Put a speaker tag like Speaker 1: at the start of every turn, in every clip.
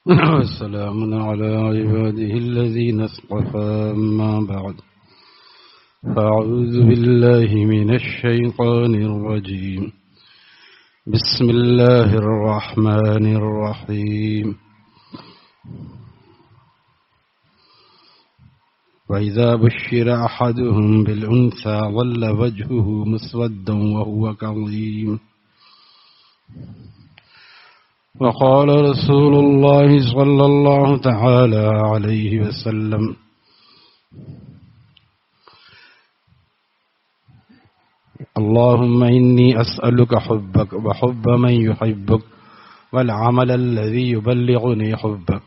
Speaker 1: وسلام على عباده الذين اصطفى أما بعد فأعوذ بالله من الشيطان الرجيم بسم الله الرحمن الرحيم وإذا بشر أحدهم بالأنثى ظل وجهه مسودا وهو كظيم وقال رسول الله صلى الله تعالى عليه وسلم اللهم إني أسألك حبك وحب من يحبك والعمل الذي يبلغني حبك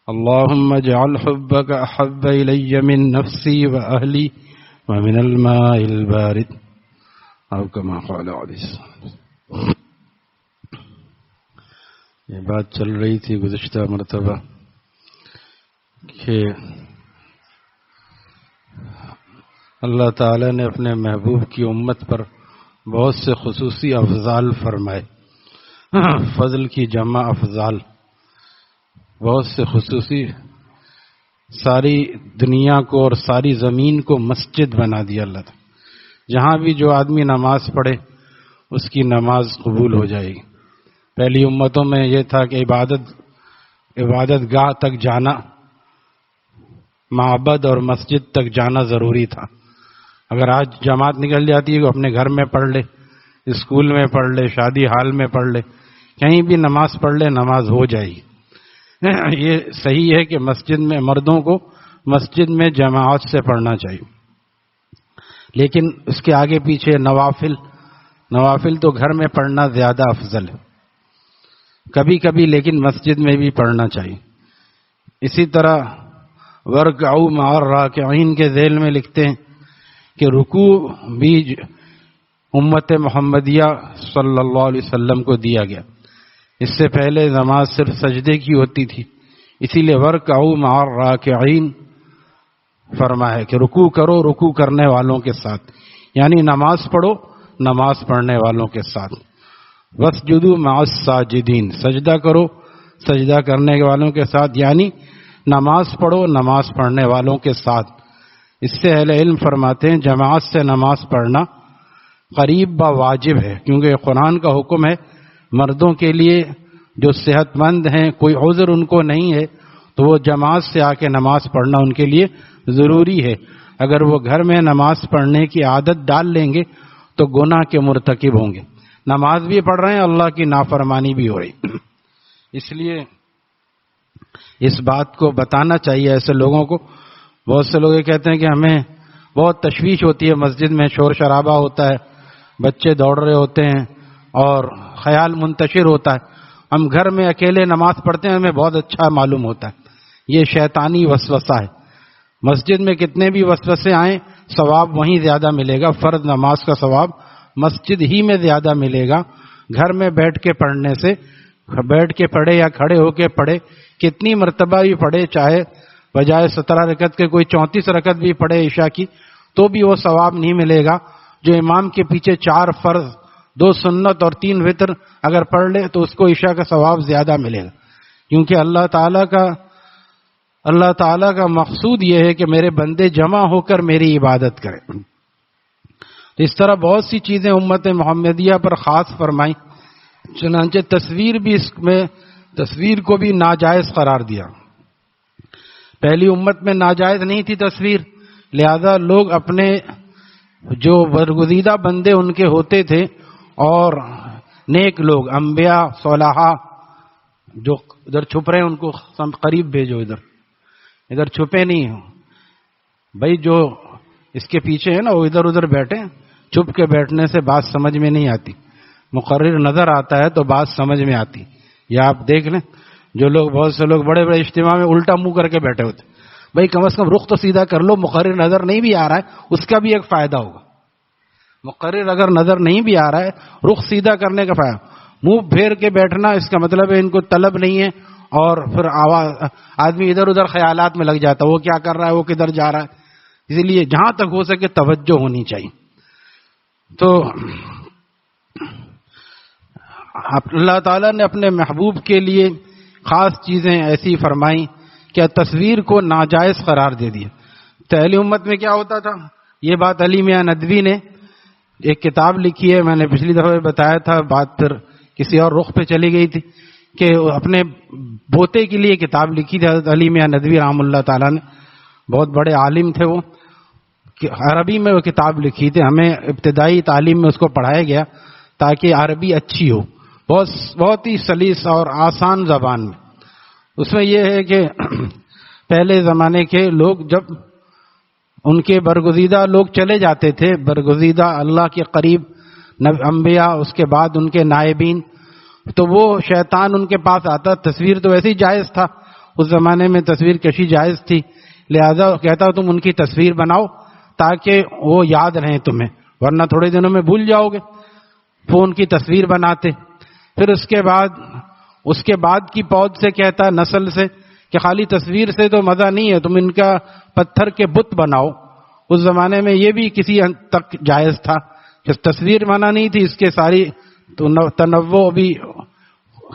Speaker 1: اللهم اجعل حبك أحب إلي من نفسي وأهلي ومن الماء البارد أو كما قال عليه الصلاة. یہ بات چل رہی تھی گزشتہ مرتبہ کہ اللہ تعالیٰ نے اپنے محبوب کی امت پر بہت سے خصوصی افضال فرمائے. فضل کی جمع افضال، بہت سے خصوصی. ساری دنیا کو اور ساری زمین کو مسجد بنا دیا اللہ تعالیٰ. جہاں بھی جو آدمی نماز پڑھے اس کی نماز قبول ہو جائے گی. پہلی امتوں میں یہ تھا کہ عبادت گاہ تک جانا، معبد اور مسجد تک جانا ضروری تھا. اگر آج جماعت نکل جاتی ہے تو اپنے گھر میں پڑھ لے، اسکول میں پڑھ لے، شادی حال میں پڑھ لے، کہیں بھی نماز پڑھ لے، نماز ہو جائے گی. یہ صحیح ہے کہ مسجد میں مردوں کو مسجد میں جماعت سے پڑھنا چاہیے، لیکن اس کے آگے پیچھے نوافل تو گھر میں پڑھنا زیادہ افضل ہے. کبھی کبھی لیکن مسجد میں بھی پڑھنا چاہیے. اسی طرح ورکعوا مع الراکعین کے ذیل میں لکھتے ہیں کہ رکوع بھی امت محمدیہ صلی اللہ علیہ وسلم کو دیا گیا. اس سے پہلے نماز صرف سجدے کی ہوتی تھی، اسی لیے ورکعوا مع الراکعین فرمایا ہے کہ رکوع کرو رکوع کرنے والوں کے ساتھ، یعنی نماز پڑھو نماز پڑھنے والوں کے ساتھ. وَاسْجُدُوا مَعَ السَّاجِدِينَ، سجدہ کرو سجدہ کرنے والوں کے ساتھ، یعنی نماز پڑھو نماز پڑھنے والوں کے ساتھ. اس سے اہل علم فرماتے ہیں جماعت سے نماز پڑھنا قریب با واجب ہے، کیونکہ قرآن کا حکم ہے مردوں کے لیے جو صحت مند ہیں، کوئی عذر ان کو نہیں ہے، تو وہ جماعت سے آ کے نماز پڑھنا ان کے لیے ضروری ہے. اگر وہ گھر میں نماز پڑھنے کی عادت ڈال لیں گے تو گناہ کے مرتکب ہوں گے. نماز بھی پڑھ رہے ہیں، اللہ کی نافرمانی بھی ہو رہی. اس لیے اس بات کو بتانا چاہیے ایسے لوگوں کو. بہت سے لوگ یہ کہتے ہیں کہ ہمیں بہت تشویش ہوتی ہے، مسجد میں شور شرابہ ہوتا ہے، بچے دوڑ رہے ہوتے ہیں اور خیال منتشر ہوتا ہے. ہم گھر میں اکیلے نماز پڑھتے ہیں، ہمیں بہت اچھا معلوم ہوتا ہے. یہ شیطانی وسوسہ ہے. مسجد میں کتنے بھی وسوسے آئیں ثواب وہیں زیادہ ملے گا. فرض نماز کا ثواب مسجد ہی میں زیادہ ملے گا. گھر میں بیٹھ کے پڑھنے سے، بیٹھ کے پڑھے یا کھڑے ہو کے پڑھے، کتنی مرتبہ بھی پڑھے، چاہے بجائے 17 رکعت کے کوئی 34 رکعت بھی پڑھے عشاء کی، تو بھی وہ ثواب نہیں ملے گا. جو امام کے پیچھے 4 فرض 2 سنت اور 3 وتر اگر پڑھ لے تو اس کو عشاء کا ثواب زیادہ ملے گا، کیونکہ اللہ تعالیٰ کا مقصود یہ ہے کہ میرے بندے جمع ہو کر میری عبادت کریں. تو اس طرح بہت سی چیزیں امت محمدیہ پر خاص فرمائیں. چنانچہ تصویر کو بھی ناجائز قرار دیا. پہلی امت میں ناجائز نہیں تھی تصویر، لہذا لوگ اپنے جو برگزیدہ بندے ان کے ہوتے تھے اور نیک لوگ انبیاء صالحہ جو ادھر چھپ رہے ہیں ان کو قریب بھیجو، ادھر چھپے نہیں ہو بھائی. جو اس کے پیچھے ہے نا وہ ادھر ادھر بیٹھے، چھپ کے بیٹھنے سے بات سمجھ میں نہیں آتی. مقرر نظر آتا ہے تو بات سمجھ میں آتی. یا آپ دیکھ لیں جو لوگ، بہت سے لوگ بڑے بڑے اجتماع میں الٹا منہ کر کے بیٹھے ہوتے. بھائی کم از کم رخ تو سیدھا کر لو، مقرر نظر نہیں بھی آ رہا ہے اس کا بھی ایک فائدہ ہوگا. مقرر اگر نظر نہیں بھی آ رہا ہے، رخ سیدھا کرنے کا فائدہ. منہ پھیر کے بیٹھنا اس کا مطلب ہے ان کو طلب نہیں ہے، اور پھر آدمی ادھر ادھر خیالات میں لگ جاتا ہے، وہ کیا کر رہا ہے، وہ کدھر جا رہا ہے. اسی لیے جہاں تک ہو سکے توجہ ہونی چاہیے. تو اللہ تعالیٰ نے اپنے محبوب کے لیے خاص چیزیں ایسی فرمائیں کہ تصویر کو ناجائز قرار دے دیا. پہلی امت میں کیا ہوتا تھا؟ یہ بات علی میاں ندوی نے ایک کتاب لکھی ہے، میں نے پچھلی دفعہ بتایا تھا، بات پھر کسی اور رخ پہ چلی گئی تھی، کہ اپنے بوتے کے لیے کتاب لکھی تھی حضرت علی میاں ندوی رحم اللہ تعالیٰ نے. بہت بڑے عالم تھے وہ، عربی میں وہ کتاب لکھی تھی. ہمیں ابتدائی تعلیم میں اس کو پڑھایا گیا تاکہ عربی اچھی ہو، بہت ہی سلیس اور آسان زبان میں. اس میں یہ ہے کہ پہلے زمانے کے لوگ جب ان کے برگزیدہ لوگ چلے جاتے تھے، برگزیدہ اللہ کے قریب انبیاء، اس کے بعد ان کے نائبین، تو وہ شیطان ان کے پاس آتا. تصویر تو ویسے ہی جائز تھا، اس زمانے میں تصویر کشی جائز تھی، لہذا کہتا تم ان کی تصویر بناؤ تاکہ وہ یاد رہیں تمہیں، ورنہ تھوڑے دنوں میں بھول جاؤ گے. وہ ان کی تصویر بناتے. پھر اس کے بعد کی پود سے کہتا، نسل سے، کہ خالی تصویر سے تو مزہ نہیں ہے، تم ان کا پتھر کے بت بناؤ. اس زمانے میں یہ بھی کسی حد تک جائز تھا کہ تصویر منع نہیں تھی، اس کے ساری تنوع بھی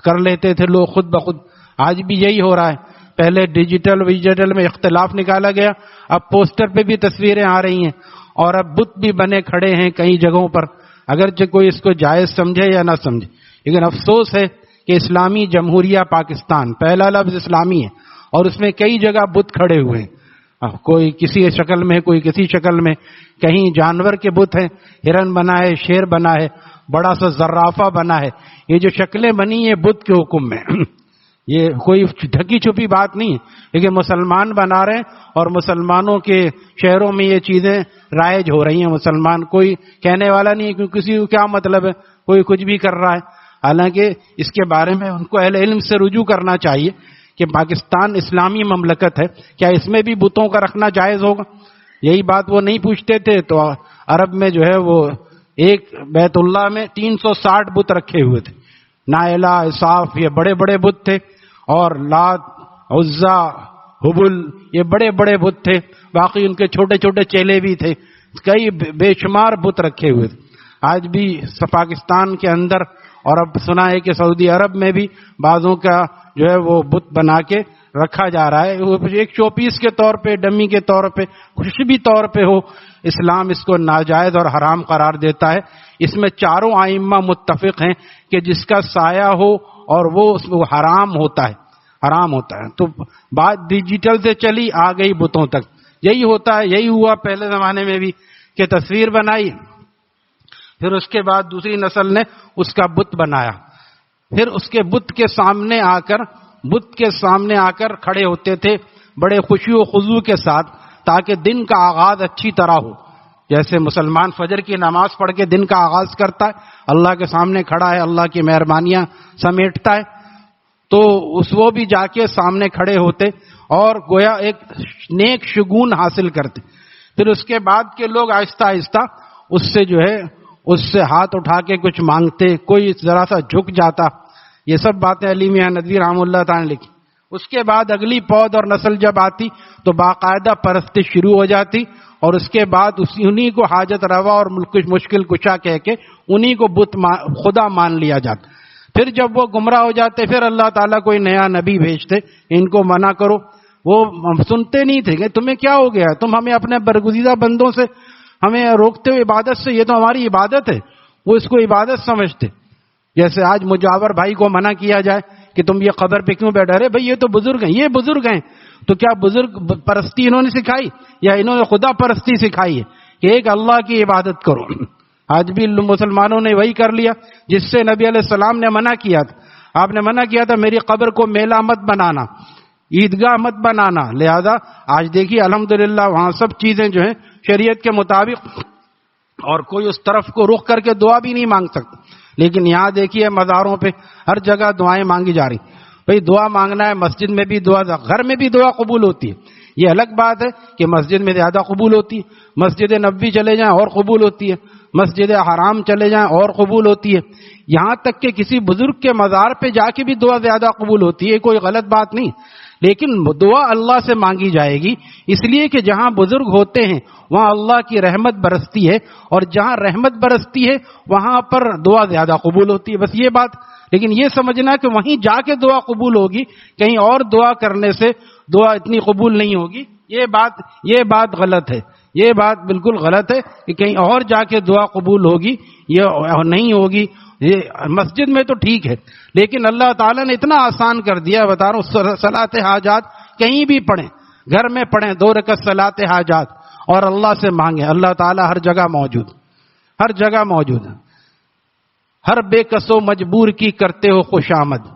Speaker 1: کر لیتے تھے لوگ خود بخود. آج بھی یہی ہو رہا ہے. پہلے ڈیجیٹل میں اختلاف نکالا گیا، اب پوسٹر پہ بھی تصویریں آ رہی ہیں اور اب بت بھی بنے کھڑے ہیں کئی جگہوں پر، اگرچہ کوئی اس کو جائز سمجھے یا نہ سمجھے. لیکن افسوس ہے کہ اسلامی جمہوریہ پاکستان، پہلا لفظ اسلامی ہے اور اس میں کئی جگہ بت کھڑے ہوئے ہیں، کوئی کسی شکل میں، کوئی کسی شکل میں، کہیں جانور کے بت ہیں، ہرن بنا ہے، شیر بنا ہے، بڑا سا زرافہ بنا ہے. یہ جو شکلیں بنی ہیں بت کے حکم میں، یہ کوئی ڈھکی چھپی بات نہیں ہے، لیکن مسلمان بنا رہے ہیں اور مسلمانوں کے شہروں میں یہ چیزیں رائج ہو رہی ہیں. مسلمان کوئی کہنے والا نہیں ہے کہ کسی کو کیا مطلب ہے، کوئی کچھ بھی کر رہا ہے. حالانکہ اس کے بارے میں ان کو اہل علم سے رجوع کرنا چاہیے کہ پاکستان اسلامی مملکت ہے، کیا اس میں بھی بتوں کا رکھنا جائز ہوگا؟ یہی بات وہ نہیں پوچھتے تھے تو عرب میں جو ہے وہ ایک بیت اللہ میں 360 بت رکھے ہوئے تھے. نائلہ، اصاف، یہ بڑے بڑے بت تھے، اور لات، عزا، حبل، یہ بڑے بڑے بت تھے. باقی ان کے چھوٹے چھوٹے چیلے بھی تھے، کئی بے شمار بت رکھے ہوئے تھے. آج بھی پاکستان کے اندر، اور اب سنا ہے کہ سعودی عرب میں بھی بعضوں کا جو ہے وہ بت بنا کے رکھا جا رہا ہے، وہ ایک شو پیس کے طور پہ، ڈمی کے طور پہ، خوشبی طور پہ ہو. اسلام اس کو ناجائز اور حرام قرار دیتا ہے. اس میں چاروں ائمہ متفق ہیں کہ جس کا سایہ ہو اور وہ اس میں حرام ہوتا ہے، حرام ہوتا ہے. تو بات ڈیجیٹل سے چلی آ گئی بتوں تک. یہی ہوتا ہے، یہی ہوا پہلے زمانے میں بھی کہ تصویر بنائی، پھر اس کے بعد دوسری نسل نے اس کا بت بنایا، پھر اس کے بت کے سامنے آ کر کھڑے ہوتے تھے بڑے خوشی و خضوع کے ساتھ تاکہ دن کا آغاز اچھی طرح ہو. جیسے مسلمان فجر کی نماز پڑھ کے دن کا آغاز کرتا ہے، اللہ کے سامنے کھڑا ہے، اللہ کی مہربانیاں سمیٹتا ہے، تو وہ بھی جا کے سامنے کھڑے ہوتے اور گویا ایک نیک شگون حاصل کرتے. پھر اس کے بعد کے لوگ آہستہ آہستہ اس سے ہاتھ اٹھا کے کچھ مانگتے، کوئی ذرا سا جھک جاتا. یہ سب باتیں علی میاں ندوی رحمہ اللہ تعالی نے لکھی. اس کے بعد اگلی پود اور نسل جب آتی تو باقاعدہ پرستی شروع ہو جاتی، اور اس کے بعد انہی کو حاجت روا اور مشکل کشا کہہ کے انہی کو بت خدا مان لیا جاتا. پھر جب وہ گمراہ ہو جاتے پھر اللہ تعالیٰ کوئی نیا نبی بھیجتے، ان کو منع کرو. وہ سنتے نہیں تھے کہ تمہیں کیا ہو گیا، تم ہمیں اپنے برگزیدہ بندوں سے ہمیں روکتے ہو عبادت سے، یہ تو ہماری عبادت ہے. وہ اس کو عبادت سمجھتے. جیسے آج مجاور بھائی کو منع کیا جائے کہ تم یہ قبر پہ کیوں بیٹھے، ارے بھائی یہ تو بزرگ ہیں، یہ بزرگ ہیں. تو کیا بزرگ پرستی انہوں نے سکھائی یا انہوں نے خدا پرستی سکھائی ہے کہ ایک اللہ کی عبادت کرو؟ آج بھی مسلمانوں نے وہی کر لیا جس سے نبی علیہ السلام نے منع کیا تھا. آپ نے منع کیا تھا میری قبر کو میلہ مت بنانا، عیدگاہ مت بنانا. لہذا آج دیکھیے الحمدللہ وہاں سب چیزیں جو ہیں شریعت کے مطابق، اور کوئی اس طرف کو رخ کر کے دعا بھی نہیں مانگ سکتا. لیکن یہاں دیکھیے مزاروں پہ ہر جگہ دعائیں مانگی جا رہی. بھئی دعا مانگنا ہے، مسجد میں بھی دعا، گھر میں بھی دعا قبول ہوتی ہے. یہ الگ بات ہے کہ مسجد میں زیادہ قبول ہوتی ہے، مسجد نبوی چلے جائیں اور قبول ہوتی ہے، مسجد حرام چلے جائیں اور قبول ہوتی ہے. یہاں تک کہ کسی بزرگ کے مزار پہ جا کے بھی دعا زیادہ قبول ہوتی ہے، کوئی غلط بات نہیں. لیکن دعا اللہ سے مانگی جائے گی، اس لیے کہ جہاں بزرگ ہوتے ہیں وہاں اللہ کی رحمت برستی ہے، اور جہاں رحمت برستی ہے وہاں پر دعا زیادہ قبول ہوتی ہے، بس یہ بات۔ لیکن یہ سمجھنا کہ وہیں جا کے دعا قبول ہوگی، کہیں اور دعا کرنے سے دعا اتنی قبول نہیں ہوگی، یہ بات غلط ہے، یہ بات بالکل غلط ہے کہ کہیں اور جا کے دعا قبول ہوگی، یہ نہیں ہوگی۔ یہ مسجد میں تو ٹھیک ہے، لیکن اللہ تعالیٰ نے اتنا آسان کر دیا، بتا رہا ہوں، صلاۃ حاجات کہیں بھی پڑھیں، گھر میں پڑھیں 2 رکعت صلاۃ حاجات، اور اللہ سے مانگیں، اللہ تعالیٰ ہر جگہ موجود، ہر جگہ موجود ہے۔ ہر بے کس و مجبور کی کرتے ہو خوش آمد۔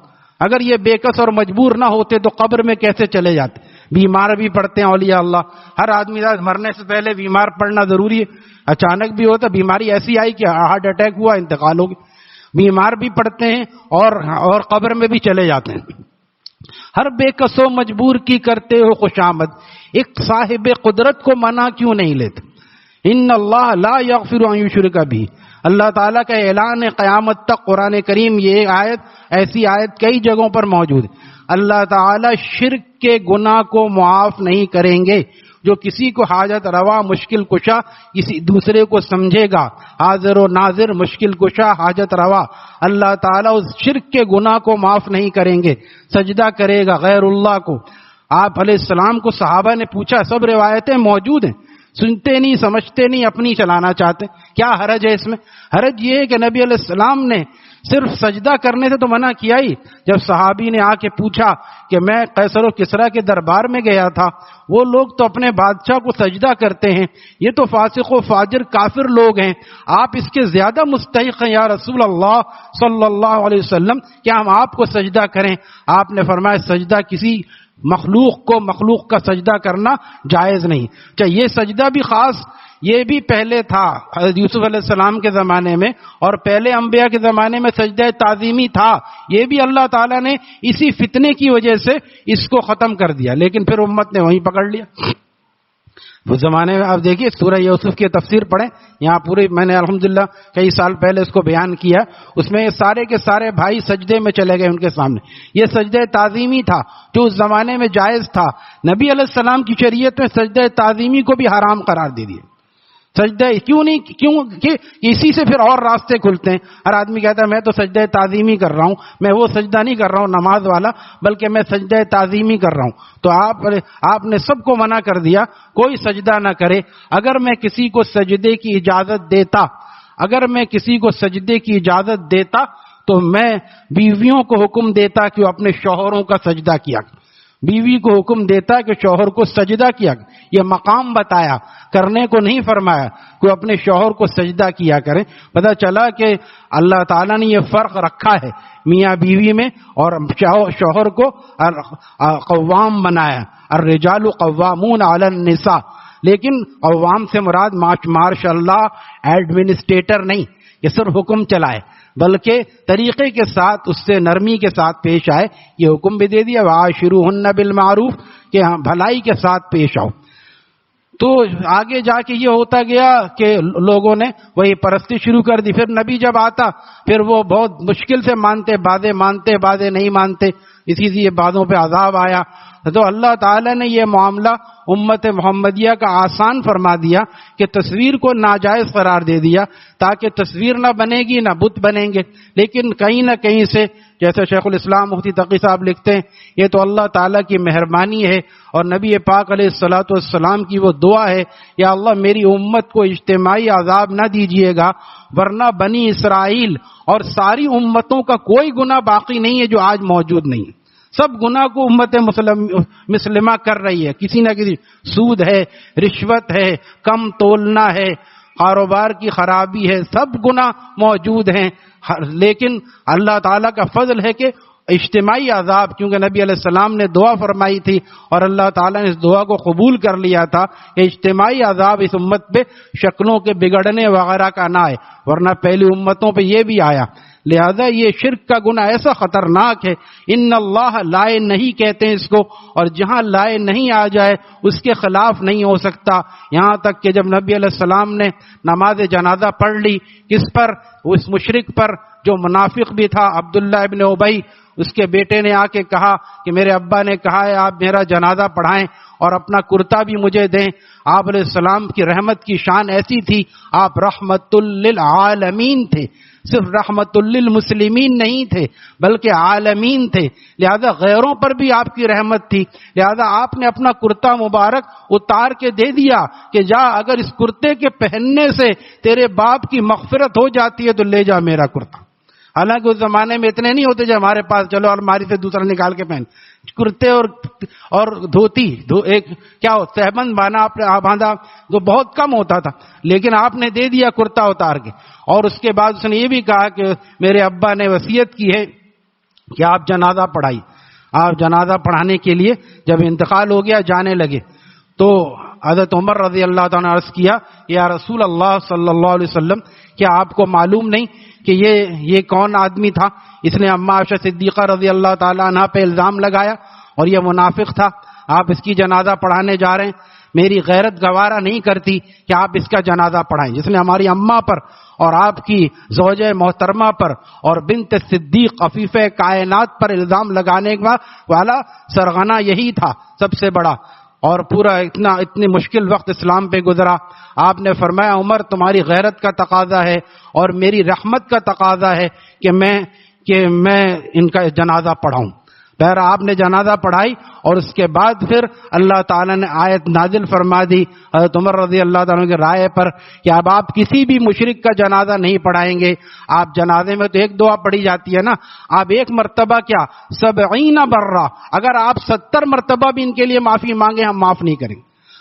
Speaker 1: اگر یہ بے کس اور مجبور نہ ہوتے تو قبر میں کیسے چلے جاتے؟ بیمار بھی پڑتے ہیں اولیاء اللہ، ہر آدمی مرنے سے پہلے بیمار پڑنا ضروری ہے، اچانک بھی ہوتا، بیماری ایسی آئی کہ ہارٹ اٹیک ہوا، انتقال ہو گیا، بیمار بھی پڑتے ہیں اور قبر میں بھی چلے جاتے ہیں۔ ہر بے کس و مجبور کی کرتے ہو خوش آمد، ایک صاحب قدرت کو منع کیوں نہیں لیتے؟ ان اللہ لا یغفر ان یشرک بہ، اللہ تعالیٰ کا اعلان ہے قیامت تک، قرآن کریم یہ آیت، ایسی آیت کئی جگہوں پر موجود ہے۔ اللہ تعالیٰ شرک کے گناہ کو معاف نہیں کریں گے۔ جو کسی کو حاجت روا مشکل کشا کسی دوسرے کو سمجھے گا، حاضر و ناظر مشکل کشا حاجت روا، اللہ تعالیٰ اس شرک کے گناہ کو معاف نہیں کریں گے۔ سجدہ کرے گا غیر اللہ کو۔ آپ علیہ السلام کو صحابہ نے پوچھا، سب روایتیں موجود ہیں، سنتے نہیں، سمجھتے نہیں، اپنی چلانا چاہتے، کیا حرج ہے اس میں؟ حرج یہ ہے کہ نبی علیہ السلام نے صرف سجدہ کرنے سے تو منع کیا ہی۔ جب صحابی نے آ کے پوچھا کہ میں قیصر و کسریٰ کے دربار میں گیا تھا، وہ لوگ تو اپنے بادشاہ کو سجدہ کرتے ہیں، یہ تو فاسق و فاجر کافر لوگ ہیں، آپ اس کے زیادہ مستحق ہیں یا رسول اللہ صلی اللہ علیہ وسلم، کیا ہم آپ کو سجدہ کریں؟ آپ نے فرمایا سجدہ کسی مخلوق کو مخلوق کا سجدہ کرنا جائز نہیں۔ چاہے یہ سجدہ بھی خاص، یہ بھی پہلے تھا حضرت یوسف علیہ السلام کے زمانے میں، اور پہلے انبیاء کے زمانے میں سجدہ تعظیمی تھا، یہ بھی اللہ تعالیٰ نے اسی فتنے کی وجہ سے اس کو ختم کر دیا، لیکن پھر امت نے وہیں پکڑ لیا۔ اس زمانے میں آپ دیکھیے سورہ یوسف کی تفسیر پڑھیں، یہاں پوری میں نے الحمدللہ کئی سال پہلے اس کو بیان کیا، اس میں سارے کے سارے بھائی سجدے میں چلے گئے ان کے سامنے، یہ سجدہ تعظیمی تھا جو اس زمانے میں جائز تھا۔ نبی علیہ السلام کی شریعت میں سجدہ تعظیمی کو بھی حرام قرار دے دیا۔ سجدہ کیوں نہیں؟ کیوں کہ اسی سے پھر اور راستے کھلتے ہیں۔ ہر آدمی کہتا ہے میں تو سجدہ تعظیمی کر رہا ہوں، میں وہ سجدہ نہیں کر رہا ہوں نماز والا، بلکہ میں سجدہ تعظیمی کر رہا ہوں۔ تو آپ نے سب کو منع کر دیا کوئی سجدہ نہ کرے۔ اگر میں کسی کو سجدے کی اجازت دیتا تو میں بیویوں کو حکم دیتا کہ وہ اپنے شوہروں کا سجدہ کیا، بیوی کو حکم دیتا کہ شوہر کو سجدہ کیا، یہ مقام بتایا، کرنے کو نہیں فرمایا کہ اپنے شوہر کو سجدہ کیا کریں۔ پتہ چلا کہ اللہ تعالیٰ نے یہ فرق رکھا ہے میاں بیوی میں، اور شوہر کو قوام بنایا، الرجال قوامون علی النساء، لیکن قوام سے مراد ماشاء اللہ ایڈمنسٹریٹر نہیں کہ صرف حکم چلائے، بلکہ طریقے کے ساتھ اس سے نرمی کے ساتھ پیش آئے۔ یہ حکم بھی دے دیا وعاشروہن بالمعروف کہ ہاں بھلائی کے ساتھ پیش آؤ۔ تو آگے جا کے یہ ہوتا گیا کہ لوگوں نے وہی پرستی شروع کر دی۔ پھر نبی جب آتا پھر وہ بہت مشکل سے مانتے، بعضے نہیں مانتے، اسی سے یہ بعضوں پہ عذاب آیا۔ تو اللہ تعالیٰ نے یہ معاملہ امت محمدیہ کا آسان فرما دیا کہ تصویر کو ناجائز قرار دے دیا، تاکہ تصویر نہ بنے گی نہ بت بنیں گے۔ لیکن کہیں نہ کہیں سے، جیسے شیخ الاسلام مفتی تقی صاحب لکھتے ہیں، یہ تو اللہ تعالیٰ کی مہربانی ہے اور نبی پاک علیہ الصلوۃ والسلام کی وہ دعا ہے، یا اللہ میری امت کو اجتماعی عذاب نہ دیجیے گا، ورنہ بنی اسرائیل اور ساری امتوں کا کوئی گناہ باقی نہیں ہے جو آج موجود نہیں ہے۔ سب گناہ کو امت مسلمہ کر رہی ہے، کسی نہ کسی، سود ہے، رشوت ہے، کم تولنا ہے، کاروبار کی خرابی ہے، سب گناہ موجود ہیں۔ لیکن اللہ تعالیٰ کا فضل ہے کہ اجتماعی عذاب، کیونکہ نبی علیہ السلام نے دعا فرمائی تھی اور اللہ تعالیٰ نے اس دعا کو قبول کر لیا تھا کہ اجتماعی عذاب اس امت پہ شکلوں کے بگڑنے وغیرہ کا نہ آئے، ورنہ پہلی امتوں پہ یہ بھی آیا۔ لہذا یہ شرک کا گناہ ایسا خطرناک ہے، ان اللہ لائے نہیں کہتے ہیں اس کو، اور جہاں لائے نہیں آ جائے اس کے خلاف نہیں ہو سکتا۔ یہاں تک کہ جب نبی علیہ السلام نے نماز جنازہ پڑھ لی، کس پر؟ اس مشرک پر جو منافق بھی تھا، عبداللہ ابن ابی، اس کے بیٹے نے آ کے کہا کہ میرے ابا نے کہا ہے آپ میرا جنازہ پڑھائیں اور اپنا کرتا بھی مجھے دیں. آپ علیہ السلام کی رحمت کی شان ایسی تھی, آپ رحمت للعالمین تھے, صرف رحمت للمسلمین نہیں تھے بلکہ عالمین تھے. لہذا غیروں پر بھی آپ کی رحمت تھی. لہذا آپ نے اپنا کرتا مبارک اتار کے دے دیا کہ جا, اگر اس کرتے کے پہننے سے تیرے باپ کی مغفرت ہو جاتی ہے تو لے جا میرا کرتا. حالانکہ اس زمانے میں اتنے نہیں ہوتے جو ہمارے پاس چلو الماری سے دوسرا نکال کے پہن. کرتے اور دھوتی ایک کیا تہبند باندھا جو بہت کم ہوتا تھا, لیکن آپ نے دے دیا کرتا اتار کے. اور اس کے بعد اس نے یہ بھی کہا کہ میرے ابا نے وصیت کی ہے کہ آپ جنازہ پڑھائی. آپ جنازہ پڑھانے کے لیے جب انتقال ہو گیا, جانے لگے, تو حضرت عمر رضی اللہ تعالیٰ نے عرض کیا یا رسول اللہ صلی اللہ علیہ وسلم, کیا آپ کو معلوم نہیں کہ یہ کون آدمی تھا؟ اس نے اما عائشہ صدیقہ رضی اللہ تعالیٰ عنہ پہ الزام لگایا اور یہ منافق تھا. آپ اس کی جنازہ پڑھانے جا رہے ہیں, میری غیرت گوارا نہیں کرتی کہ آپ اس کا جنازہ پڑھائیں, جس نے ہماری اماں پر اور آپ کی زوجہ محترمہ پر اور بنت صدیق عفیفہ کائنات پر الزام لگانے والا سرغنہ یہی تھا سب سے بڑا. اور پورا اتنی مشکل وقت اسلام پہ گزرا. آپ نے فرمایا عمر تمہاری غیرت کا تقاضا ہے اور میری رحمت کا تقاضا ہے کہ میں ان کا جنازہ پڑھاؤں. پھر آپ نے جنازہ پڑھائی اور اس کے بعد پھر اللہ تعالیٰ نے آیت نازل فرما دی حضرت عمر رضی اللہ تعالیٰ کی رائے پر کہ اب آپ کسی بھی مشرک کا جنازہ نہیں پڑھائیں گے. آپ جنازے میں تو ایک دعا پڑھی جاتی ہے نا, آپ ایک مرتبہ کیا 70 برہ, اگر آپ 70 مرتبہ بھی ان کے لیے معافی مانگے ہم معاف نہیں کریں.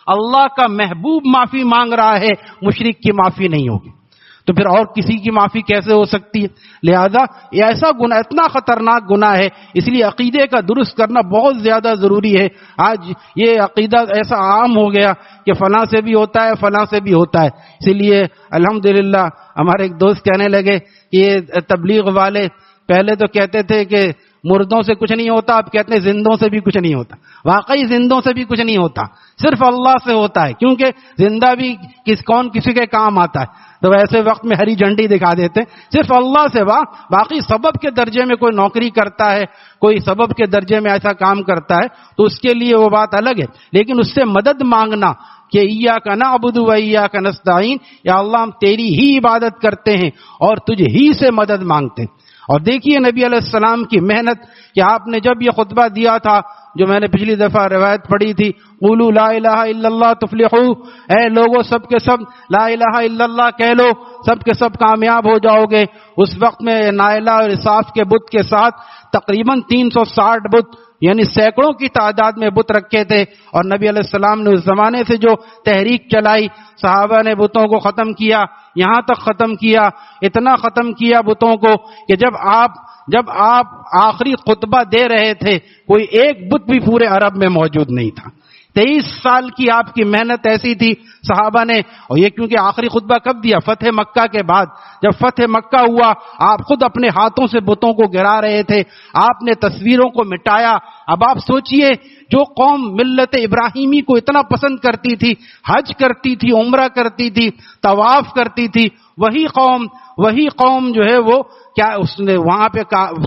Speaker 1: اللہ کا محبوب معافی مانگ رہا ہے, مشرک کی معافی نہیں ہوگی تو پھر اور کسی کی معافی کیسے ہو سکتی ہے؟ لہذا یہ ایسا گناہ اتنا خطرناک گناہ ہے, اس لیے عقیدے کا درست کرنا بہت زیادہ ضروری ہے. آج یہ عقیدہ ایسا عام ہو گیا کہ فلاں سے بھی ہوتا ہے فلاں سے بھی ہوتا ہے. اسی لیے الحمدللہ ہمارے ایک دوست کہنے لگے کہ یہ تبلیغ والے پہلے تو کہتے تھے کہ مردوں سے کچھ نہیں ہوتا, اب کہتے ہیں زندوں سے بھی کچھ نہیں ہوتا. واقعی زندوں سے بھی کچھ نہیں ہوتا, صرف اللہ سے ہوتا ہے, کیونکہ زندہ بھی کسی کے کام آتا ہے تو ایسے وقت میں ہری جھنڈی دکھا دیتے. صرف اللہ سے باقی سبب کے درجے میں کوئی نوکری کرتا ہے, کوئی سبب کے درجے میں ایسا کام کرتا ہے تو اس کے لیے وہ بات الگ ہے, لیکن اس سے مدد مانگنا کہ ایاک نعبد و ایاک نستعین, یا اللہ ہم تیری ہی عبادت کرتے ہیں اور تجھ ہی سے مدد مانگتے ہیں. اور دیکھیے نبی علیہ السلام کی محنت کہ آپ نے جب یہ خطبہ دیا تھا جو میں نے پچھلی دفعہ روایت پڑھی تھی, قولوا لا الہ الا اللہ تفلحوا, اے لوگوں سب کے سب لا الہ الا اللہ کہہ لو, سب کے سب کامیاب ہو جاؤ گے. اس وقت میں نائلہ اور اساف کے بت کے ساتھ تقریباً 360 بت یعنی سینکڑوں کی تعداد میں بت رکھے تھے, اور نبی علیہ السلام نے اس زمانے سے جو تحریک چلائی, صحابہ نے بتوں کو ختم کیا, یہاں تک ختم کیا, اتنا ختم کیا بتوں کو کہ جب آپ آخری خطبہ دے رہے تھے کوئی ایک بت بھی پورے عرب میں موجود نہیں تھا. 23 سال کی آپ کی محنت ایسی تھی صحابہ نے, اور یہ کیونکہ آخری خطبہ کب دیا؟ فتح مکہ کے بعد. جب فتح مکہ ہوا آپ خود اپنے ہاتھوں سے بتوں کو گرا رہے تھے, آپ نے تصویروں کو مٹایا. اب آپ سوچئے جو قوم ملت ابراہیمی کو اتنا پسند کرتی تھی, حج کرتی تھی, عمرہ کرتی تھی, طواف کرتی تھی, وہی قوم جو ہے وہ کیا اس نے وہاں پہ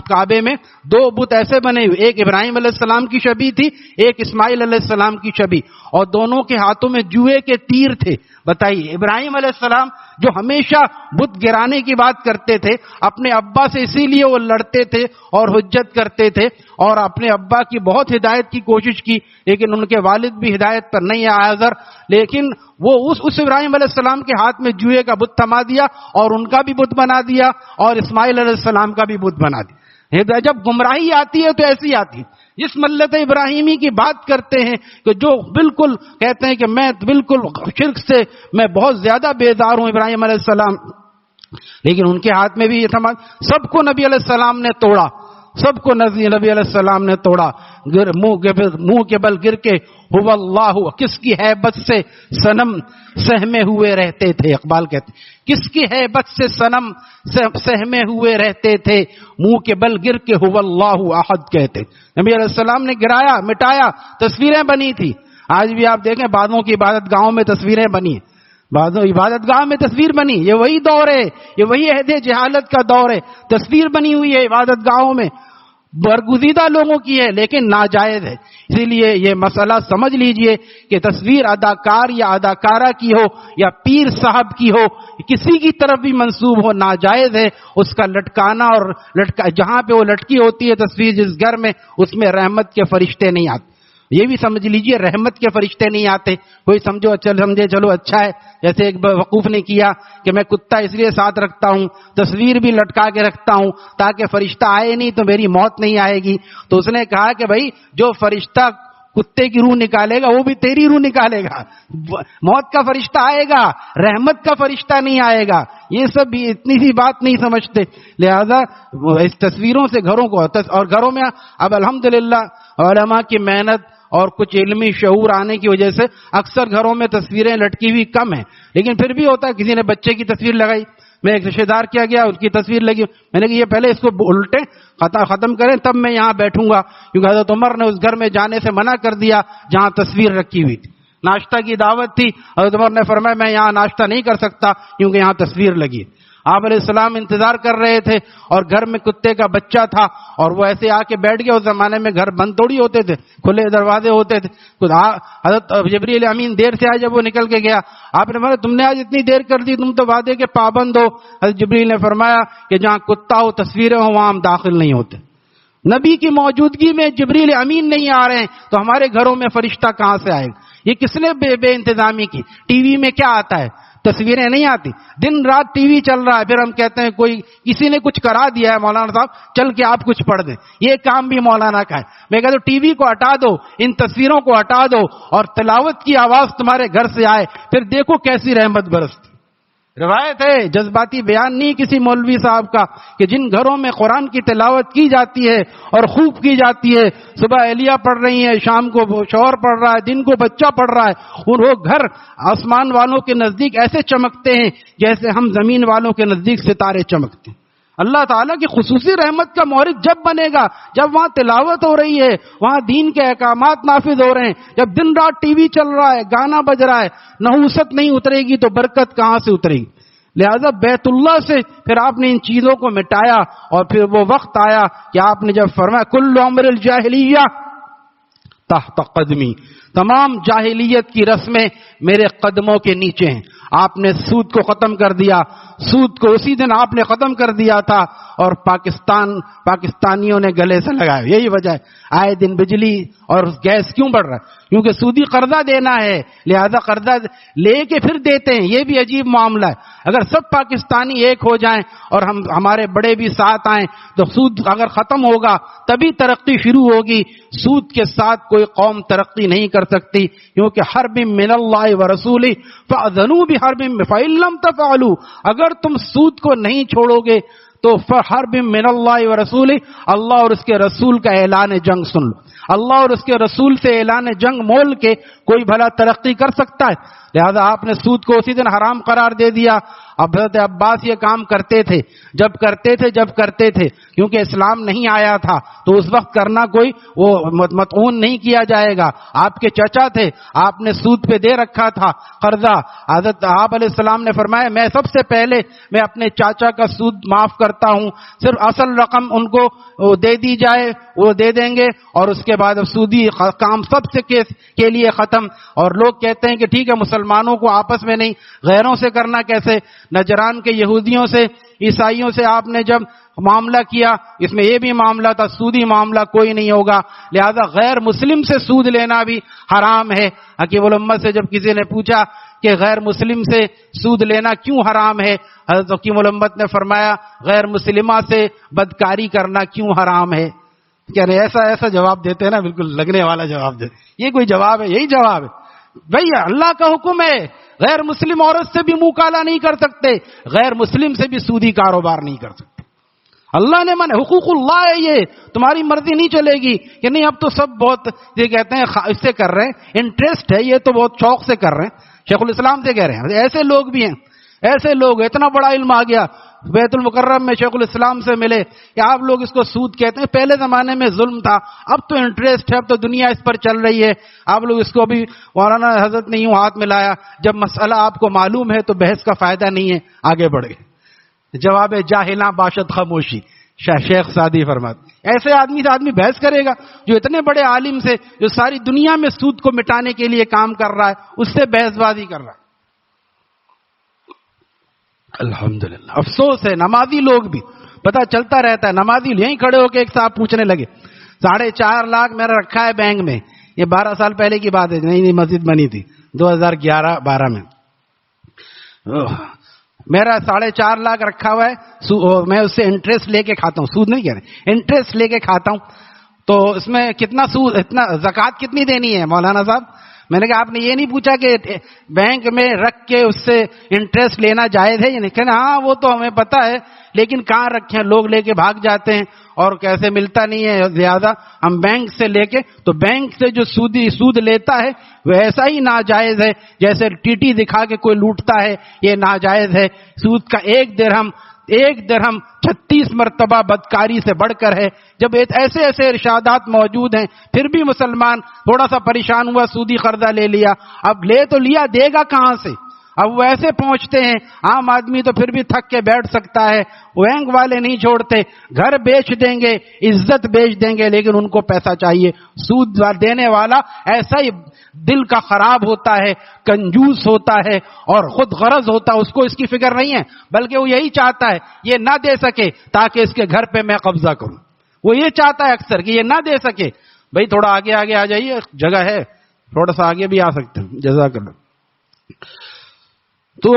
Speaker 1: کعبے میں 2 بت ایسے بنے ہوئے, ایک ابراہیم علیہ السلام کی شبیہ تھی, ایک اسماعیل علیہ السلام کی شبیہ, اور دونوں کے ہاتھوں میں جوئے کے تیر تھے. بتائیے, ابراہیم علیہ السلام جو ہمیشہ بت گرانے کی بات کرتے تھے, اپنے ابا سے اسی لیے وہ لڑتے تھے اور حجت کرتے تھے, اور اپنے ابا کی بہت ہدایت کی کوشش کی, لیکن ان کے والد بھی ہدایت پر نہیں آیا حضر, لیکن وہ اس ابراہیم علیہ السلام کے ہاتھ میں جوئے کا بت تھما دیا اور ان کا بھی بت بنا دیا اور اسماعیل علیہ السلام کا بھی بت بنا دیا. جب گمراہی آتی ہے تو ایسی آتی ہے. جس ملت ابراہیمی کی بات کرتے ہیں کہ جو بالکل کہتے ہیں کہ میں بالکل شرک سے میں بہت زیادہ بیزار ہوں ابراہیم علیہ السلام, لیکن ان کے ہاتھ میں بھی یہ تھا. سب کو نبی علیہ السلام نے توڑا, سب کو نبی علیہ السلام نے توڑا. منہ کے بل گر کے هو اللہ, کس کی ہیبت سے صنم سہمے ہوئے رہتے تھے. اقبال کہتے کس کی ہیبت سے صنم سہمے ہوئے رہتے تھے, منہ کے بل گر کے هو اللہ احد کہتے. نبی علیہ السلام نے گرایا, مٹایا, تصویریں بنی تھی. آج بھی آپ دیکھیں بعضوں کی عبادت گاہوں میں تصویریں بنی ہیں, بعضوں عبادت گاہ میں تصویر بنی. یہ وہی دور ہے, یہ وہی عہد جہالت کا دور ہے. تصویر بنی ہوئی ہے عبادت گاہوں میں. برگزیدہ لوگوں کی ہے لیکن ناجائز ہے. اسی لیے یہ مسئلہ سمجھ لیجئے کہ تصویر اداکار یا اداکارہ کی ہو یا پیر صاحب کی ہو، کسی کی طرف بھی منسوب ہو، ناجائز ہے. اس کا لٹکانا اور جہاں پہ وہ لٹکی ہوتی ہے تصویر جس گھر میں، اس میں رحمت کے فرشتے نہیں آتے. یہ بھی سمجھ لیجئے رحمت کے فرشتے نہیں آتے. کوئی سمجھے چلو اچھا ہے، جیسے ایک وقوف نے کیا کہ میں کتا اس لیے ساتھ رکھتا ہوں، تصویر بھی لٹکا کے رکھتا ہوں تاکہ فرشتہ آئے نہیں تو میری موت نہیں آئے گی. تو اس نے کہا کہ بھائی جو فرشتہ کتے کی روح نکالے گا وہ بھی تیری روح نکالے گا. موت کا فرشتہ آئے گا، رحمت کا فرشتہ نہیں آئے گا. یہ سب بھی اتنی سی بات نہیں سمجھتے. لہذا اس تصویروں سے گھروں کو، اور گھروں میں اب الحمدللہ علماء کی محنت اور کچھ علمی شعور آنے کی وجہ سے اکثر گھروں میں تصویریں لٹکی ہوئی کم ہیں، لیکن پھر بھی ہوتا ہے کسی نے بچے کی تصویر لگائی. میں ایک رشتہ دار کیا گیا، اس کی تصویر لگی، میں نے کہا یہ پہلے اس کو الٹے ختم کریں تب میں یہاں بیٹھوں گا، کیونکہ حضرت عمر نے اس گھر میں جانے سے منع کر دیا جہاں تصویر رکھی ہوئی تھی. ناشتہ کی دعوت تھی، حضرت عمر نے فرمایا میں یہاں ناشتہ نہیں کر سکتا کیونکہ یہاں تصویر لگی. آپ علیہ السلام انتظار کر رہے تھے اور گھر میں کتے کا بچہ تھا اور وہ ایسے آ کے بیٹھ گیا. اس زمانے میں گھر بند تھوڑی ہوتے تھے، کھلے دروازے ہوتے تھے. حضرت جبریل امین دیر سے آئے، جب وہ نکل کے گیا آپ نے فرمایا تم نے آج اتنی دیر کر دی، تم تو وعدے کے پابند ہو. حضرت جبریل نے فرمایا کہ جہاں کتا ہو تصویریں ہوں وہاں ہم داخل نہیں ہوتے. نبی کی موجودگی میں جبریل امین نہیں آ رہے ہیں تو ہمارے گھروں میں فرشتہ کہاں سے آئے گا؟ یہ کس نے بے انتظامی کی؟ ٹی وی میں کیا آتا ہے؟ تصویریں نہیں آتی. دن رات ٹی وی چل رہا ہے، پھر ہم کہتے ہیں کسی نے کچھ کرا دیا ہے مولانا صاحب چل کے آپ کچھ پڑھ دیں. یہ کام بھی مولانا کا ہے. میں کہتا ہوں ٹی وی کو ہٹا دو، ان تصویروں کو ہٹا دو اور تلاوت کی آواز تمہارے گھر سے آئے، پھر دیکھو کیسی رحمت برستی. روایت ہے، جذباتی بیان نہیں کسی مولوی صاحب کا، کہ جن گھروں میں قرآن کی تلاوت کی جاتی ہے اور خوب کی جاتی ہے، صبح اہلیہ پڑھ رہی ہیں، شام کو شوہر پڑھ رہا ہے، دن کو بچہ پڑھ رہا ہے، اور وہ گھر آسمان والوں کے نزدیک ایسے چمکتے ہیں جیسے ہم زمین والوں کے نزدیک ستارے چمکتے ہیں. اللہ تعالیٰ کی خصوصی رحمت کا مورد جب بنے گا جب وہاں تلاوت ہو رہی ہے، وہاں دین کے احکامات نافذ ہو رہے ہیں. جب دن رات ٹی وی چل رہا ہے، گانا بج رہا ہے، نحوست نہیں اترے گی تو برکت کہاں سے اترے گی؟ لہذا بیت اللہ سے پھر آپ نے ان چیزوں کو مٹایا اور پھر وہ وقت آیا کہ آپ نے جب فرمایا کل امر الجاہلیہ تحت قدمی، تمام جاہلیت کی رسمیں میرے قدموں کے نیچے ہیں. آپ نے سود کو ختم کر دیا، سود کو اسی دن آپ نے ختم کر دیا تھا اور پاکستانیوں نے گلے سے لگایا. یہی وجہ ہے آئے دن بجلی اور گیس کیوں بڑھ رہا ہے؟ کیونکہ سودی قرضہ دینا ہے، لہذا قرضہ لے کے پھر دیتے ہیں. یہ بھی عجیب معاملہ ہے. اگر سب پاکستانی ایک ہو جائیں اور ہمارے بڑے بھی ساتھ آئیں تو سود اگر ختم ہوگا تبھی ترقی شروع ہوگی. سود کے ساتھ کوئی قوم ترقی نہیں کر سکتی، کیونکہ حرب من اللہ ورسولہ فاذنوا بحرب فإن لم تفعلوا، اگر تم سود کو نہیں چھوڑو گے تو حرب من اللہ ورسولہ، اللہ اور اس کے رسول کا اعلان جنگ سن لو. اللہ اور اس کے رسول سے اعلان جنگ مول کے کوئی بھلا ترقی کر سکتا ہے؟ لہذا آپ نے سود کو اسی دن حرام قرار دے دیا. اب حضرت عباس یہ کام کرتے تھے جب کرتے تھے کیونکہ اسلام نہیں آیا تھا تو اس وقت کرنا کوئی وہ مطعون نہیں کیا جائے گا. آپ کے چچا تھے، آپ نے سود پہ دے رکھا تھا قرضہ. حضرت آپ علیہ السلام نے فرمایا میں سب سے پہلے میں اپنے چاچا کا سود معاف کرتا ہوں، صرف اصل رقم ان کو دے دی جائے وہ دے دیں گے اور اس کے بعد سودی کام سب سے کے لیے ختم. اور لوگ کہتے ہیں کہ ٹھیک ہے مسلمانوں کو آپس میں نہیں، غیروں سے کرنا کیسے؟ نجران کے یہودیوں سے عیسائیوں سے آپ نے جب معاملہ کیا، اس میں یہ بھی معاملہ تھا سودی معاملہ کوئی نہیں ہوگا، لہذا غیر مسلم سے سود لینا بھی حرام ہے. حکیم الامت سے جب کسی نے پوچھا کہ غیر مسلم سے سود لینا کیوں حرام ہے، حضرت حکیم الامت نے فرمایا غیر مسلمہ سے بدکاری کرنا کیوں حرام ہے. کہہ رہے ایسا جواب دیتے ہیں نا، بالکل لگنے والا جواب دیتے. یہ کوئی جواب ہے؟ یہی جواب ہے بھئی. اللہ کا حکم ہے غیر مسلم عورت سے بھی منہ کالا نہیں کر سکتے، غیر مسلم سے بھی سودی کاروبار نہیں کر سکتے. اللہ نے من حقوق اللہ ہے، یہ تمہاری مرضی نہیں چلے گی کہ نہیں اب تو سب بہت یہ کہتے ہیں اس سے کر رہے ہیں، انٹرسٹ ہے، یہ تو بہت شوق سے کر رہے ہیں. شیخ الاسلام سے کہہ رہے ہیں ایسے لوگ بھی ہیں، ایسے لوگ اتنا بڑا علم آ گیا. بیت المکرم میں شیخ الاسلام سے ملے کہ آپ لوگ اس کو سود کہتے ہیں، پہلے زمانے میں ظلم تھا، اب تو انٹرسٹ ہے، اب تو دنیا اس پر چل رہی ہے، آپ لوگ اس کو بھی. مولانا حضرت نے یوں ہاتھ ملایا، جب مسئلہ آپ کو معلوم ہے تو بحث کا فائدہ نہیں ہے، آگے بڑھ گئے. جواب جاہلاں باشد خاموشی. شیخ سعدی فرماتے ایسے آدمی سے آدمی بحث کرے گا جو اتنے بڑے عالم سے، جو ساری دنیا میں سود کو مٹانے کے لیے کام کر رہا ہے، اس سے بحث بازی کر رہا ہے؟ الحمدللہ افسوس ہے نمازی لوگ بھی پتہ چلتا رہتا ہے، نمازی یہیں کھڑے ہو کے ایک صاحب پوچھنے لگے 4.5 لاکھ میرا رکھا ہے بینک میں، یہ 12 سال پہلے کی بات ہے، نئی مسجد بنی تھی 2011-12 میں، میرا 4.5 لاکھ رکھا ہوا ہے، میں اس سے انٹرسٹ لے کے کھاتا ہوں، سود نہیں کہہ رہے، انٹرسٹ لے کے کھاتا ہوں، تو اس میں کتنا سود، اتنا زکوٰۃ کتنی دینی ہے مولانا صاحب؟ میں نے کہا آپ نے یہ نہیں پوچھا کہ بینک میں رکھ کے اس سے انٹرسٹ لینا جائز ہے یا نہیں؟ کہنا ہاں وہ تو ہمیں پتا ہے، لیکن کہاں رکھے ہیں، لوگ لے کے بھاگ جاتے ہیں اور کیسے ملتا نہیں ہے زیادہ، ہم بینک سے لے کے، تو بینک سے جو سود لیتا ہے وہ ایسا ہی ناجائز ہے جیسے ٹی ٹی دکھا کے کوئی لوٹتا ہے، یہ ناجائز ہے۔ سود کا ایک درہم 36 مرتبہ بدکاری سے بڑھ کر ہے۔ جب ایسے ارشادات موجود ہیں پھر بھی مسلمان تھوڑا سا پریشان ہوا، سودی قرضہ لے لیا، اب لے تو لیا، دے گا کہاں سے؟ اب وہ ایسے پہنچتے ہیں، عام آدمی تو پھر بھی تھک کے بیٹھ سکتا ہے، بینک والے نہیں چھوڑتے، گھر بیچ دیں گے، عزت بیچ دیں گے، لیکن ان کو پیسہ چاہیے۔ سود دینے والا ایسا ہی دل کا خراب ہوتا ہے، کنجوس ہوتا ہے اور خود غرض ہوتا ہے، اس کو اس کی فکر نہیں ہے، بلکہ وہ یہی چاہتا ہے یہ نہ دے سکے تاکہ اس کے گھر پہ میں قبضہ کروں۔ وہ یہ چاہتا ہے اکثر کہ یہ نہ دے سکے۔ بھائی تھوڑا آگے آ جائیے، جگہ ہے، تھوڑا سا آگے بھی آ سکتے ہیں، جزاک اللہ۔ تو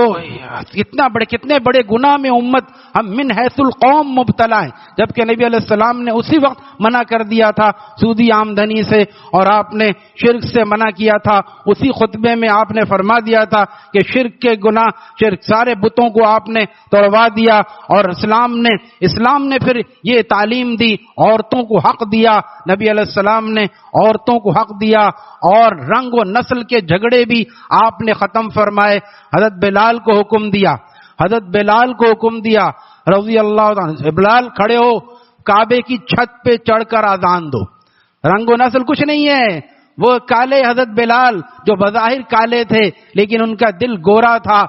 Speaker 1: کتنے بڑے گناہ میں امت ہم من حیث القوم مبتلا ہیں، جبکہ نبی علیہ السلام نے اسی وقت منع کر دیا تھا سودی آمدنی سے، اور آپ نے شرک سے منع کیا تھا۔ اسی خطبے میں آپ نے فرما دیا تھا کہ شرک کے گناہ، شرک سارے بتوں کو آپ نے توڑوا دیا، اور اسلام نے پھر یہ تعلیم دی، عورتوں کو حق دیا، نبی علیہ السلام نے عورتوں کو حق دیا، اور رنگ و نسل کے جھگڑے بھی آپ نے ختم فرمائے۔ حضرت بلال کو حکم دیا رضی اللہ عنہ، بلال کھڑے ہو، کعبے کی چھت پہ چڑھ کر اذان دو۔ رنگ و نسل کچھ نہیں ہے، وہ کالے حضرت بلال جو بظاہر کالے تھے لیکن ان کا دل گورا تھا۔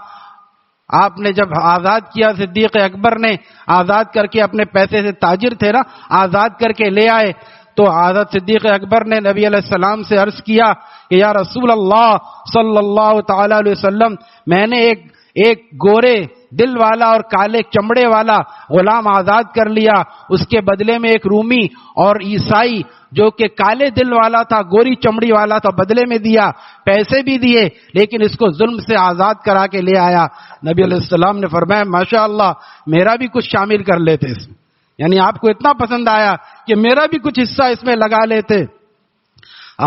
Speaker 1: آپ نے جب آزاد کیا، صدیق اکبر نے آزاد کر کے، اپنے پیسے سے تاجر تھے نا، آزاد کر کے لے آئے، تو حضرت صدیق اکبر نے نبی علیہ السلام سے عرض کیا کہ یا رسول اللہ صلی اللہ تعالی علیہ وسلم، میں نے ایک گورے دل والا اور کالے چمڑے والا غلام آزاد کر لیا، اس کے بدلے میں ایک رومی اور عیسائی جو کہ کالے دل والا تھا، گوری چمڑی والا تھا، بدلے میں دیا، پیسے بھی دیے، لیکن اس کو ظلم سے آزاد کرا کے لے آیا۔ نبی علیہ السلام نے فرمایا ماشاءاللہ، میرا بھی کچھ شامل کر لیتے اس میں، یعنی آپ کو اتنا پسند آیا کہ میرا بھی کچھ حصہ اس میں لگا لیتے۔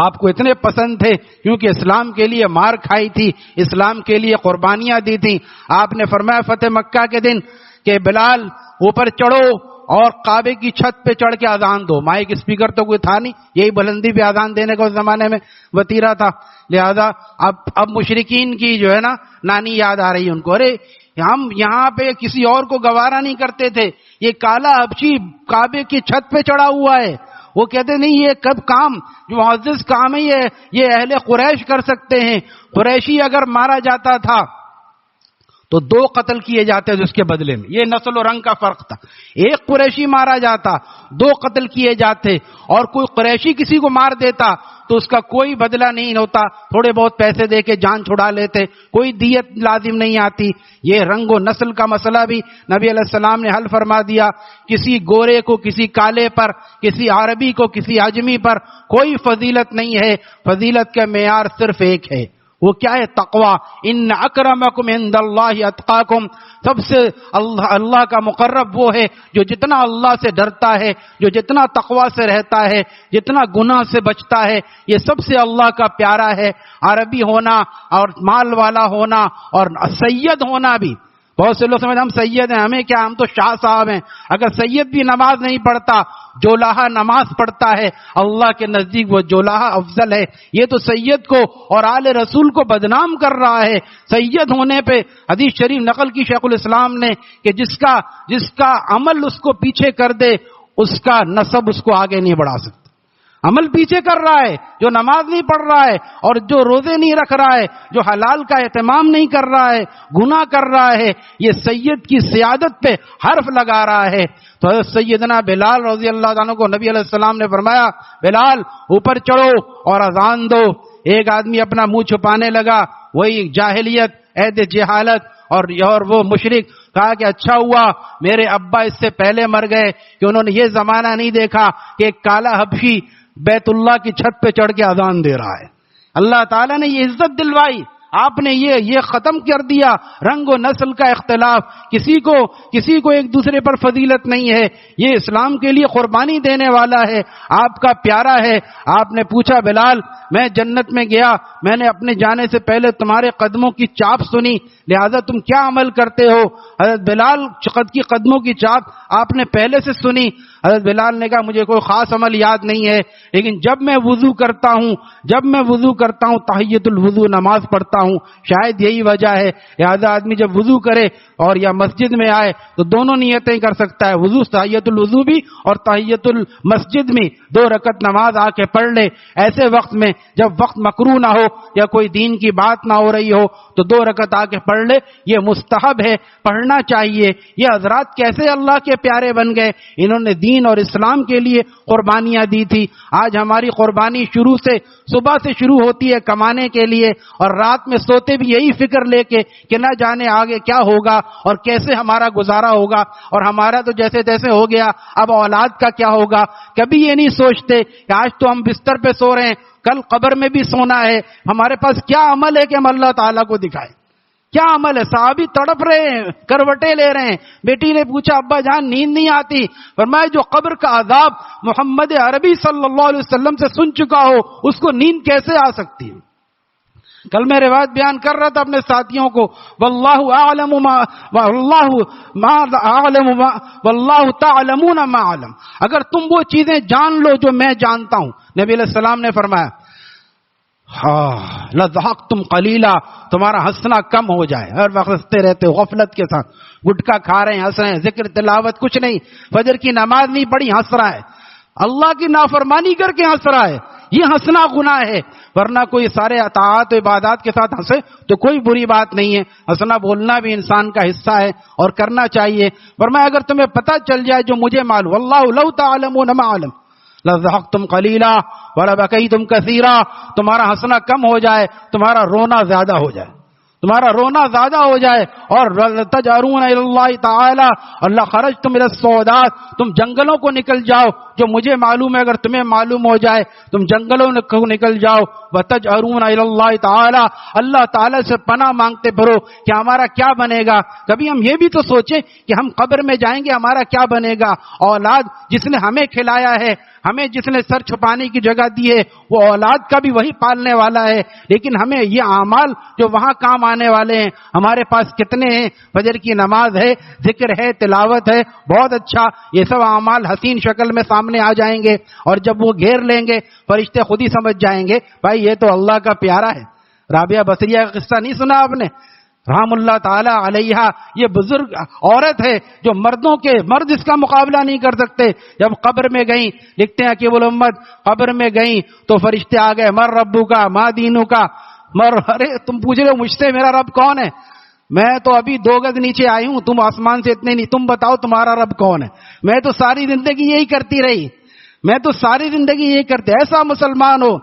Speaker 1: آپ کو اتنے پسند تھے کیونکہ اسلام کے لیے مار کھائی تھی، اسلام کے لیے قربانیاں دی تھیں۔ آپ نے فرمایا فتح مکہ کے دن کہ بلال اوپر چڑھو اور کعبے کی چھت پہ چڑھ کے اذان دو۔ مائک اسپیکر تو کوئی تھا نہیں، یہی بلندی پہ اذان دینے کا اس زمانے میں وتیرہ تھا، لہذا اب مشرکین کی جو ہے نا نانی یاد آ رہی ہے ان کو، ارے ہم یہاں پہ کسی اور کو گوارا نہیں کرتے تھے، یہ کالا حبشی کعبے کی چھت پہ چڑھا ہوا ہے۔ وہ کہتے نہیں یہ کب کام جو معزز کام ہے یہ اہل قریش کر سکتے ہیں۔ قریشی اگر مارا جاتا تھا تو 2 قتل کیے جاتے تھے اس کے بدلے میں، یہ نسل و رنگ کا فرق تھا۔ ایک قریشی مارا جاتا 2 قتل کیے جاتے، اور کوئی قریشی کسی کو مار دیتا تو اس کا کوئی بدلہ نہیں ہوتا، تھوڑے بہت پیسے دے کے جان چھڑا لیتے، کوئی دیت لازم نہیں آتی۔ یہ رنگ و نسل کا مسئلہ بھی نبی علیہ السلام نے حل فرما دیا، کسی گورے کو کسی کالے پر، کسی عربی کو کسی عجمی پر کوئی فضیلت نہیں ہے، فضیلت کا معیار صرف ایک ہے، وہ کیا ہے؟ تقوی۔ ان اکرمکم عند اللہ اتقاکم، سب سے اللہ کا مقرب وہ ہے جو جتنا اللہ سے ڈرتا ہے، جو جتنا تقوی سے رہتا ہے، جتنا گناہ سے بچتا ہے، یہ سب سے اللہ کا پیارا ہے۔ عربی ہونا اور مال والا ہونا اور سید ہونا بھی، بہت سے لوگ سمجھتے ہم سید ہیں، ہمیں کیا، ہم تو شاہ صاحب ہیں۔ اگر سید بھی نماز نہیں پڑھتا، جولاہا نماز پڑھتا ہے، اللہ کے نزدیک وہ جولاہا افضل ہے۔ یہ تو سید کو اور آل رسول کو بدنام کر رہا ہے۔ سید ہونے پہ حدیث شریف نقل کی شیخ الاسلام نے کہ جس کا عمل اس کو پیچھے کر دے، اس کا نسب اس کو آگے نہیں بڑھا سکتا۔ عمل پیچھے کر رہا ہے، جو نماز نہیں پڑھ رہا ہے اور جو روزے نہیں رکھ رہا ہے، جو حلال کا اہتمام نہیں کر رہا ہے، گناہ کر رہا ہے، یہ سید کی سیادت پہ حرف لگا رہا ہے۔ تو حضرت سیدنا بلال رضی اللہ عنہ کو نبی علیہ السلام نے فرمایا، بلال اوپر چڑھو اور اذان دو۔ ایک آدمی اپنا منہ چھپانے لگا، وہی جاہلیت، عہد جہالت، اور وہ مشرک کہا کہ اچھا ہوا میرے ابا اس سے پہلے مر گئے کہ انہوں نے یہ زمانہ نہیں دیکھا کہ ایک کالا حبشی بیت اللہ کی چھت پہ چڑھ کے اذان دے رہا ہے۔ اللہ تعالیٰ نے یہ عزت دلوائی، آپ نے یہ ختم کر دیا رنگ و نسل کا اختلاف، کسی کو ایک دوسرے پر فضیلت نہیں ہے، یہ اسلام کے لیے قربانی دینے والا ہے، آپ کا پیارا ہے۔ آپ نے پوچھا، بلال میں جنت میں گیا، میں نے اپنے جانے سے پہلے تمہارے قدموں کی چاپ سنی، لہذا تم کیا عمل کرتے ہو؟ حضرت بلال کی قدموں کی چاپ آپ نے پہلے سے سنی۔ حضرت بلال نے کہا، مجھے کوئی خاص عمل یاد نہیں ہے، لیکن جب میں وضو کرتا ہوں تحیۃ الوضو نماز پڑھتا ہوں، شاید یہی وجہ ہے۔ لہذا آدمی جب وضو کرے اور یا مسجد میں آئے تو دونوں نیتیں کر سکتا ہے، وضو تحیۃ الوضو بھی اور تحیۃ المسجد میں 2 رکعت نماز آ کے پڑھ لے۔ ایسے وقت میں جب وقت مکروہ نہ ہو یا کوئی دین کی بات نہ ہو رہی ہو تو 2 رکعت آ کے پڑھ لے، یہ مستحب ہے، پڑھنا چاہیے۔ یہ حضرات کیسے اللہ کے پیارے بن گئے، انہوں نے دین اور اسلام کے لیے قربانیاں دی تھی۔ آج ہماری قربانی صبح سے شروع ہوتی ہے کمانے کے لیے، اور رات میں سوتے بھی یہی فکر لے کے کہ نہ جانے آگے کیا ہوگا اور کیسے ہمارا گزارا ہوگا، اور ہمارا تو جیسے تیسے ہو گیا، اب اولاد کا کیا ہوگا۔ کبھی یہ نہیں سوچتے کہ آج تو ہم بستر پہ سو رہے ہیں، کل قبر میں بھی سونا ہے، ہمارے پاس کیا عمل ہے کہ ہم اللہ تعالیٰ کو دکھائیں، کیا عمل ہے۔ صحابی تڑپ رہے ہیں، کروٹیں لے رہے ہیں۔ بیٹی نے پوچھا، ابا جان نیند نہیں آتی؟ فرمایا، جو قبر کا عذاب محمد عربی صلی اللہ علیہ وسلم سے سن چکا ہو اس کو نیند کیسے آ سکتی ہے؟ کل میں روایت بیان کر رہا تھا اپنے ساتھیوں کو، واللہ تعلمون ما علم، اگر تم وہ چیزیں جان لو جو میں جانتا ہوں، نبی علیہ السلام نے فرمایا، لضحکتم قلیلا، تمہارا ہنسنا کم ہو جائے، ہر وقت ہنستے رہتے ہو غفلت کے ساتھ، گٹکا کھا رہے ہیں ہنس رہے ہیں، ذکر تلاوت کچھ نہیں، فجر کی نماز نہیں پڑھی ہنس رہا ہے، اللہ کی نافرمانی کر کے ہنس رہا ہے، یہ ہنسنا گناہ ہے۔ ورنہ کوئی سارے اطاعت و عبادات کے ساتھ ہنسے تو کوئی بری بات نہیں ہے، ہنسنا بولنا بھی انسان کا حصہ ہے اور کرنا چاہیے۔ فرمایا، اگر تمہیں پتہ چل جائے جو مجھے معلوم، واللہ لو تعلمون ما علم لضحکتم قلیلا ولبکیتم کثیرا، تمہارا ہنسنا کم ہو جائے، تمہارا رونا زیادہ ہو جائے، اور تجارون الی اللہ تعالی اللہ خرجتم الی السودات، تم جنگلوں کو نکل جاؤ، جو مجھے معلوم ہے اگر تمہیں معلوم ہو جائے تم جنگلوں کو نکل جاؤ، وتجارون الی اللہ تعالی، اللہ تعالی سے پناہ مانگتے پھرو کہ ہمارا کیا بنے گا۔ کبھی ہم یہ بھی تو سوچیں کہ ہم قبر میں جائیں گے، ہمارا کیا بنے گا۔ اولاد جس نے ہمیں کھلایا ہے، ہمیں جس نے سر چھپانے کی جگہ دی ہے، وہ اولاد کا بھی وہی پالنے والا ہے، لیکن ہمیں یہ اعمال جو وہاں کام آنے والے ہیں ہمارے پاس کتنے ہیں؟ فجر کی نماز ہے، ذکر ہے، تلاوت ہے، بہت اچھا، یہ سب اعمال حسین شکل میں سامنے آ جائیں گے، اور جب وہ گھیر لیں گے فرشتے خود ہی سمجھ جائیں گے بھائی یہ تو اللہ کا پیارا ہے۔ رابعہ بصریہ کا قصہ نہیں سنا آپ نے؟ رحم اللہ تعالی علیہ، یہ بزرگ عورت ہے جو مرد اس کا مقابلہ نہیں کر سکتے۔ جب قبر میں گئیں، لکھتے ہیں کہ وہ امت قبر میں گئیں تو فرشتے آ گئے، مر ربو کا ما دینو کا، ارے تم پوچھ رہے ہو مجھ سے میرا رب کون ہے؟ میں تو ابھی 2 گز نیچے آئی ہوں، تم آسمان سے اتنے نہیں، تم بتاؤ تمہارا رب کون ہے؟ میں تو ساری زندگی یہی کرتی رہی، ایسا مسلمان ہو۔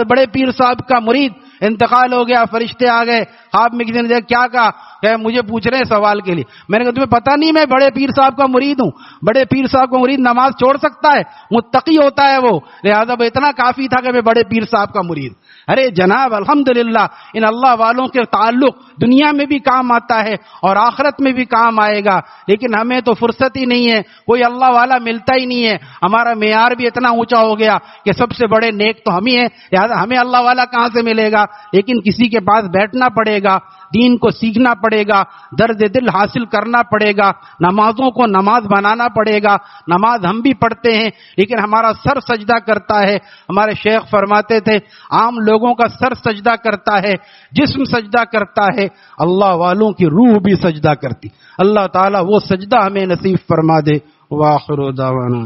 Speaker 1: بڑے پیر صاحب کا مرید انتقال ہو گیا، فرشتے آ گئے خواب میں، کسی نے کیا کہا کہ مجھے پوچھ رہے ہیں سوال کے لیے۔ میں نے کہا تمہیں پتہ نہیں میں بڑے پیر صاحب کا مرید ہوں؟ بڑے پیر صاحب کا مرید نماز چھوڑ سکتا ہے؟ متقی ہوتا ہے وہ، لہذا اتنا کافی تھا کہ میں بڑے پیر صاحب کا مرید۔ ارے جناب الحمدللہ، ان اللہ والوں کے تعلق دنیا میں بھی کام آتا ہے اور آخرت میں بھی کام آئے گا، لیکن ہمیں تو فرصت ہی نہیں ہے، کوئی اللہ والا ملتا ہی نہیں ہے، ہمارا معیار بھی اتنا اونچا ہو گیا کہ سب سے بڑے نیک تو ہم ہی ہیں، لہذا ہمیں اللہ والا کہاں سے ملے گا؟ لیکن کسی کے پاس بیٹھنا پڑے گا، دین کو سیکھنا پڑے گا، درد دل حاصل کرنا پڑے گا، نمازوں کو نماز بنانا پڑے گا۔ نماز ہم بھی پڑھتے ہیں لیکن ہمارا سر سجدہ کرتا ہے۔ ہمارے شیخ فرماتے تھے عام لوگوں کا سر سجدہ کرتا ہے، جسم سجدہ کرتا ہے، اللہ والوں کی روح بھی سجدہ کرتی۔ اللہ تعالیٰ وہ سجدہ ہمیں نصیب فرما دے۔ وآخر دعوانا